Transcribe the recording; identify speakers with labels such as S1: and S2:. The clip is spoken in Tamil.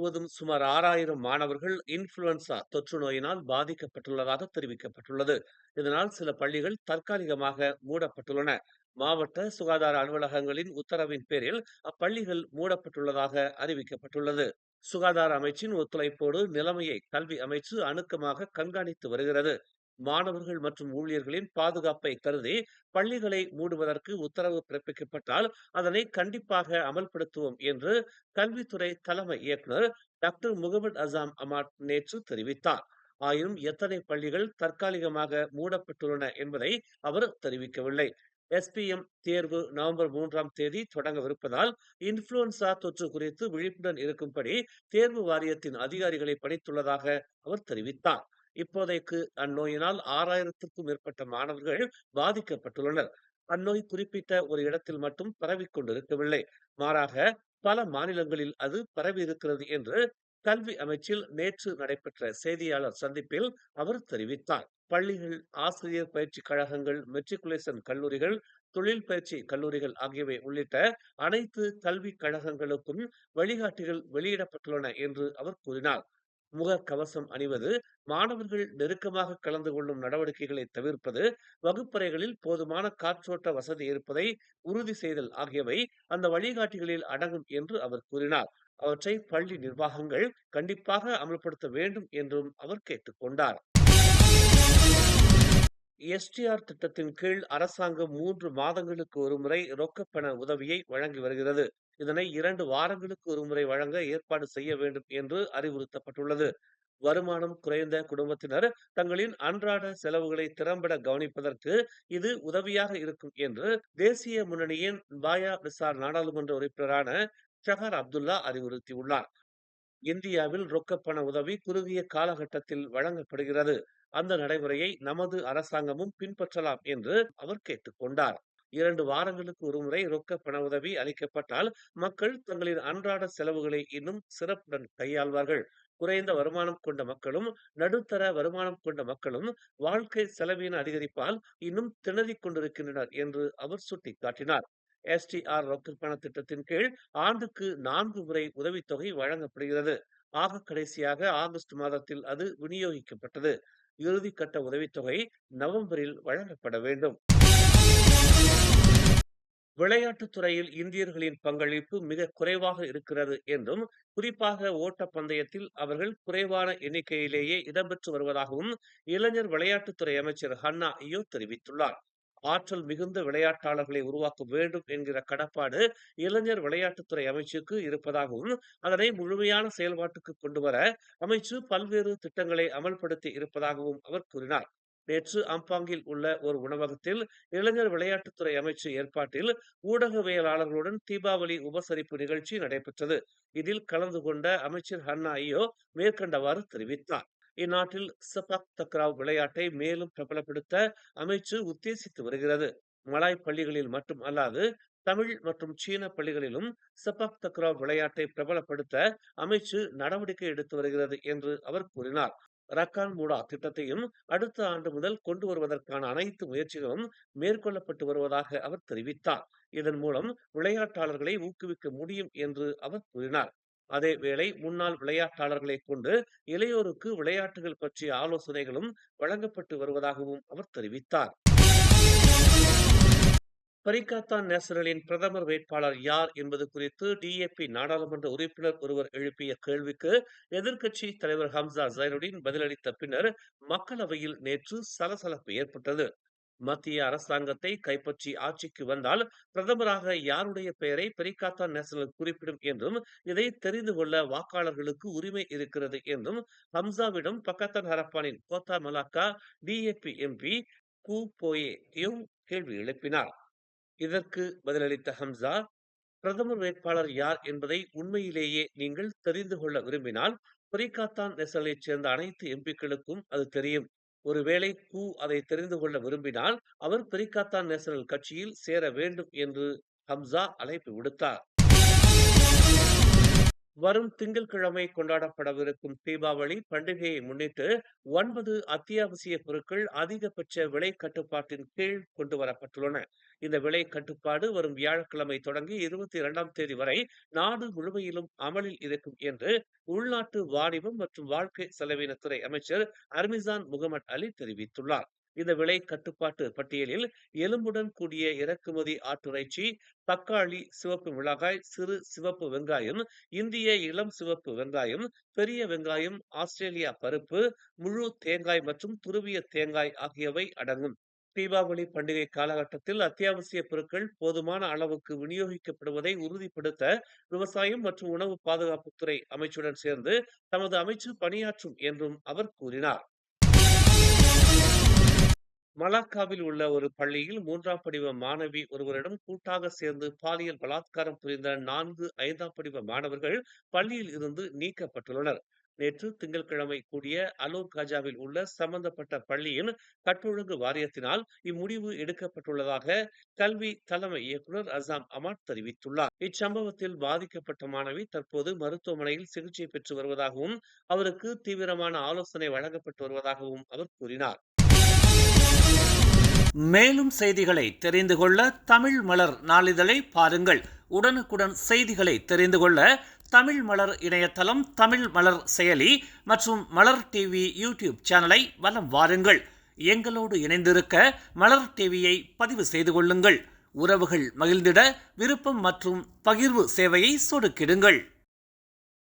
S1: முழுவதும் சுமார் 6,000 மாணவர்கள் இன்ஃப்ளூயன்சா தொற்று நோயினால் பாதிக்கப்பட்டுள்ளதாக தெரிவிக்கப்பட்டுள்ளது. இதனால் சில பள்ளிகள் தற்காலிகமாக மூடப்பட்டுள்ளன. மாவட்ட சுகாதார அலுவலகங்களின் உத்தரவின் பேரில் அப்பள்ளிகள் மூடப்பட்டுள்ளதாக அறிவிக்கப்பட்டுள்ளது. சுகாதார அமைச்சின் ஒத்துழைப்போடு நிலைமையை கல்வி அமைச்சு அணுக்கமாக கண்காணித்து வருகிறது. மாணவர்கள் மற்றும் ஊழியர்களின் பாதுகாப்பை கருதி பள்ளிகளை மூடுவதற்கு உத்தரவு பிறப்பிக்கப்பட்டால் அதனை கண்டிப்பாக அமல்படுத்துவோம் என்று கல்வித்துறை தலைமை இயக்குனர் டாக்டர் முகமது அசாம் அமாட் நேற்று தெரிவித்தார். ஆயினும் எத்தனை பள்ளிகள் தற்காலிகமாக மூடப்பட்டுள்ளன என்பதை அவர் தெரிவிக்கவில்லை. எஸ்பிஎம் தேர்வு நவம்பர் 3ஆம் தேதி தொடங்கவிருப்பதால் இன்ஃபுளுன்சா தொற்று குறித்து விழிப்புடன் இருக்கும்படி தேர்வு வாரியத்தின் அதிகாரிகளை பணித்துள்ளதாக அவர் தெரிவித்தார். இப்போதைக்கு அந்நோயினால் 6,000க்கும் மேற்பட்ட மாணவர்கள் பாதிக்கப்பட்டுள்ளனர். அந்நோய் குறிப்பிட்ட ஒரு இடத்தில் மட்டும் பரவிக் கொண்டிருக்கவில்லை. மாறாக பல மாநிலங்களில் அது பரவி இருக்கிறது என்று கல்வி அமைச்சில் நேற்று நடைபெற்ற செய்தியாளர் சந்திப்பில் அவர் தெரிவித்தார். பள்ளிகள், ஆசிரியர் பயிற்சி கழகங்கள், மெட்ரிகுலேஷன் கல்லூரிகள், தொழில் பயிற்சி கல்லூரிகள் ஆகியவை உள்ளிட்ட அனைத்து கல்விக் கழகங்களுக்கும் வழிகாட்டிகள் வெளியிடப்பட்டுள்ளன என்று அவர் கூறினார். முகக்கவசம் அணிவது, மாணவர்கள் நெருக்கமாக கலந்து கொள்ளும் நடவடிக்கைகளை தவிர்ப்பது, வகுப்பறைகளில் போதுமான காற்றோட்ட வசதி இருப்பதை உறுதி செய்தல் ஆகியவை அந்த வழிகாட்டிகளில் அடங்கும் என்று அவர் கூறினார். அவற்றை பள்ளி நிர்வாகங்கள் கண்டிப்பாக அமல்படுத்த வேண்டும் என்றும் அவர் கேட்டுக்கொண்டார். எஸ்டிஆர் திட்டத்தின் கீழ் அரசாங்கம் 3 மாதங்களுக்கு ஒருமுறை ரொக்கப்பண உதவியை வழங்கி வருகிறது. இதனை 2 வாரங்களுக்கு ஒருமுறை வழங்க ஏற்பாடு செய்ய வேண்டும் என்று அறிவுறுத்தப்பட்டுள்ளது. வருமானம் குறைந்த குடும்பத்தினர் தங்களின் அன்றாட செலவுகளை திறம்பட கவனிப்பதற்கு இது உதவியாக இருக்கும் என்று தேசிய முன்னணியின் பாயா விசார் நாடாளுமன்ற உறுப்பினரான ஷஹர் அப்துல்லா அறிவுறுத்தியுள்ளார். இந்தியாவில் ரொக்கப்பண உதவி குறுகிய காலகட்டத்தில் வழங்கப்படுகிறது. அந்த நடைமுறையை நமது அரசாங்கமும் பின்பற்றலாம் என்று அவர் கேட்டுக்கொண்டார். 2 வாரங்களுக்கு ஒருமுறை ரொக்க பண உதவி அளிக்கப்பட்டால் மக்கள் தங்களின் அன்றாட செலவுகளை இன்னும் சிறப்புடன் கையாள்வார்கள். குறைந்த வருமானம் கொண்ட மக்களும் நடுத்தர வருமானம் கொண்ட மக்களும் வாழ்க்கை செலவின அதிகரிப்பால் இன்னும் திணறிக் கொண்டிருக்கின்றனர் என்று அவர் சுட்டிக்காட்டினார். எஸ்டிஆர் ரொக்க பண திட்டத்தின் கீழ் ஆண்டுக்கு 4 முறை உதவித்தொகை வழங்கப்படுகிறது. ஆக கடைசியாக ஆகஸ்ட் மாதத்தில் அது விநியோகிக்கப்பட்டது. இறுதிக்கட்ட உதவித்தொகை நவம்பரில் வழங்கப்பட வேண்டும். விளையாட்டுத் துறையில் இந்தியர்களின் பங்களிப்பு மிக குறைவாக இருக்கிறது என்றும், குறிப்பாக ஓட்டப் பந்தயத்தில் அவர்கள் குறைவான எண்ணிக்கையிலேயே இடம்பெற்று வருவதாகவும் இளைஞர் விளையாட்டுத்துறை அமைச்சர் ஹன்னா ஐயோ தெரிவித்துள்ளார். ஆற்றல் மிகுந்த விளையாட்டாளர்களை உருவாக்க வேண்டும் என்கிற கடப்பாடு இளைஞர் விளையாட்டுத்துறை அமைச்சுக்கு இருப்பதாகவும், அதனை முழுமையான செயல்பாட்டுக்கு கொண்டுவர அமைச்சு பல்வேறு திட்டங்களை அமல்படுத்தி இருப்பதாகவும் அவர் கூறினார். நேற்று அம்பாங்கில் உள்ள ஒரு உணவகத்தில் இளைஞர் விளையாட்டுத்துறை அமைச்சு ஏற்பாட்டில் ஊடகவியலாளர்களுடன் தீபாவளி உபசரிப்பு நிகழ்ச்சி நடைபெற்றது. இதில் கலந்து கொண்ட அமைச்சர் ஹன்னா ஐயோ மேற்கண்டவாறு தெரிவித்தார். இந்நாட்டில் செபாக் தக்ராவ் விளையாட்டை மேலும் பிரபலப்படுத்த அமைச்சு உத்தேசித்து வருகிறது. மலாய் பள்ளிகளில் மட்டும் அல்லாது தமிழ் மற்றும் சீன பள்ளிகளிலும் செபாக் தக்ராவ் விளையாட்டை பிரபலப்படுத்த அமைச்சு நடவடிக்கை எடுத்து வருகிறது என்று அவர் கூறினார். ரக்கான் மூடா திட்டத்தையும் அடுத்த ஆண்டு முதல் கொண்டு வருவதற்கான அனைத்து முயற்சிகளும் மேற்கொள்ளப்பட்டு வருவதாக அவர் தெரிவித்தார். இதன் மூலம் விளையாட்டாளர்களை ஊக்குவிக்க முடியும் என்று அவர் கூறினார். அதேவேளை முன்னாள் விளையாட்டாளர்களை கொண்டு இளையோருக்கு விளையாட்டுகள் பற்றிய ஆலோசனைகளும் வழங்கப்பட்டு வருவதாகவும் அவர் தெரிவித்தார். பரிகாத்தான் நேஷனலின் பிரதமர் வேட்பாளர் யார் என்பது குறித்து டிஏபி நாடாளுமன்ற உறுப்பினர் ஒருவர் எழுப்பிய கேள்விக்கு எதிர்க்கட்சி தலைவர் ஹம்சா ஜைனுddin பதிலளித்த பின்னர் மக்களவையில் நேற்று சலசலப்பு ஏற்பட்டது. மத்திய அரசாங்கத்தை கைப்பற்றி ஆட்சிக்கு வந்தால் பிரதமராக யாருடைய பெயரை பரிகாத்தான் நேஷனல் குறிப்பிடும் என்றும், இதை தெரிந்து கொள்ள வாக்காளர்களுக்கு உரிமை இருக்கிறது என்றும் ஹம்சாவிடம் பக்கத்தான் ஹரப்பானின் Kota Melaka DAP MP Khoo Poay கேள்வி எழுப்பினார். இதற்கு பதிலளித்த ஹம்சா, பிரதமர் வேட்பாளர் யார் என்பதை உண்மையிலேயே நீங்கள் தெரிந்து கொள்ள விரும்பினால் பரிகாத்தான் நேஷனலைச் சேர்ந்த அனைத்து எம்பிக்களுக்கும் அது தெரியும். ஒருவேளை கூ அதை தெரிந்து கொள்ள விரும்பினால் அவர் பரிகாத்தான் நேஷனல் கட்சியில் சேர வேண்டும் என்று ஹம்சா அழைப்பு விடுத்தார். வரும் திங்கட்கிழமை கொண்டாடப்படவிருக்கும் தீபாவளி பண்டிகையை முன்னிட்டு 9 அத்தியாவசிய பொருட்கள் அதிகபட்ச விலை கட்டுப்பாட்டின் கீழ் கொண்டு வரப்பட்டுள்ளன. இந்த விலை கட்டுப்பாடு வரும் வியாழக்கிழமை தொடங்கி 22ஆம் தேதி வரை நாடு முழுமையிலும் அமலில் இருக்கும் என்று உள்நாட்டு வாணிபம் மற்றும் வாழ்க்கை செலவினத்துறை அமைச்சர் அர்மிசான் முகமது அலி தெரிவித்துள்ளார். இந்த விலை கட்டுப்பாட்டு பட்டியலில் எலும்புடன் கூடிய இறக்குமதி ஆட்டிறைச்சி, தக்காளி, சிவப்பு மிளகாய், சிறு சிவப்பு வெங்காயம், இந்திய இளம் சிவப்பு வெங்காயம், பெரிய வெங்காயம், ஆஸ்திரேலியா பருப்பு, முழு தேங்காய் மற்றும் துருவிய தேங்காய் ஆகியவை அடங்கும். தீபாவளி பண்டிகை காலகட்டத்தில் அத்தியாவசிய பொருட்கள் போதுமான அளவுக்கு விநியோகிக்கப்படுவதை உறுதிப்படுத்த விவசாயம் மற்றும் உணவு பாதுகாப்புத்துறை அமைச்சுடன் சேர்ந்து தமது அமைச்சு பணியாற்றும் என்றும் அவர் கூறினார். மலாக்காவில் உள்ள ஒரு பள்ளியில் 3ஆம் படிவ மாணவி ஒருவரிடம் கூட்டாக சேர்ந்து பாலியல் பலாத்காரம் புரிந்த 4 5ஆம் படிவ மாணவர்கள் பள்ளியில் இருந்து நீக்கப்பட்டுள்ளனர். நேற்று திங்கட்கிழமை கூடிய அலோர் காஜாவில் உள்ள சம்பந்தப்பட்ட பள்ளியின் கட்டொழுங்கு வாரியத்தினால் இம்முடிவு எடுக்கப்பட்டுள்ளதாக கல்வி தலைமை இயக்குநர் அசாம் அமாட் தெரிவித்துள்ளார். இச்சம்பவத்தில் பாதிக்கப்பட்ட மாணவி தற்போது மருத்துவமனையில் சிகிச்சை பெற்று வருவதாகவும் அவருக்கு தீவிரமான ஆலோசனை வழங்கப்பட்டு வருவதாகவும் அவர் கூறினார். மேலும் செய்திகளை தெரிந்து கொள்ள தமிழ் மலர் நாளிதழை பாருங்கள். உடனுக்குடன் செய்திகளை தெரிந்து கொள்ள தமிழ் மலர் இணையதளம், தமிழ் மலர் செயலி மற்றும் மலர் டிவி யூடியூப் சேனலை வலம் வாருங்கள். எங்களோடு இணைந்திருக்க மலர் டிவியை பதிவு செய்து கொள்ளுங்கள். உறவுகள் மகிழ்ந்திட விருப்பம் மற்றும் பகிர்வு சேவையை சொடுக்கிடுங்கள்.